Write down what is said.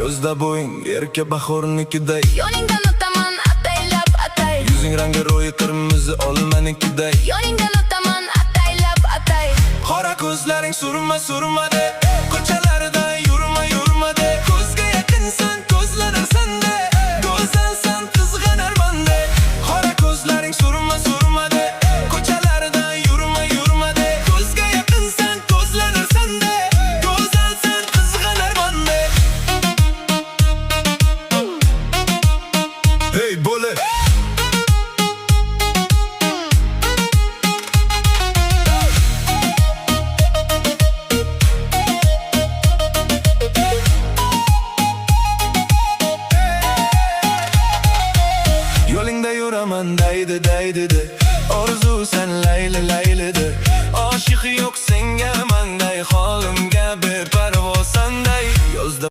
Ko'zda bo'ying erka bahornikiday, Yo'lingdan o'taman ataylab atay. yuzing rangi ro'yi qirmizi olmanikiday, Yo'lingdan o'taman ataylab atay. qora ko'zlaring surma surma deb